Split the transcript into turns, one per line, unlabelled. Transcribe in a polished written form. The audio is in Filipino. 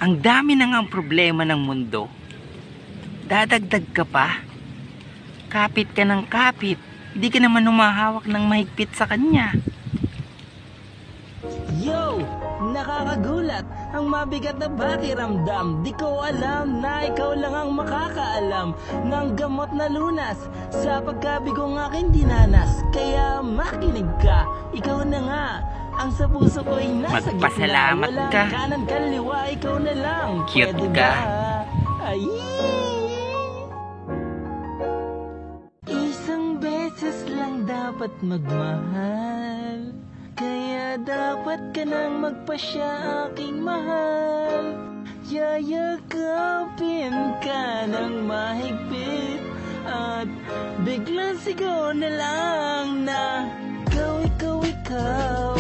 Ang dami na nga ang problema ng mundo. Dadagdag ka pa. Kapit ka ng kapit. Hindi ka naman humahawak ng mahigpit sa kanya.
Yo! Nakakagulat ang mabigat na pakiramdam. Di ko alam na ikaw lang ang makakaalam ng gamot na lunas sa pagkabigong aking dinanas. Kaya makinig ka, ikaw na nga ang sa puso ko'y nasa gitna.
Magpasalamat
Walang
ka.
kanan kaliwa, ikaw na lang.
Cute
Pwede
ka.
ba? Ay! Isang beses lang dapat magmahal, kaya dapat ka nang magpasya aking mahal. Yayakapin ka ng mahigpit at biglang sigaw na lang na ikaw, ikaw, ikaw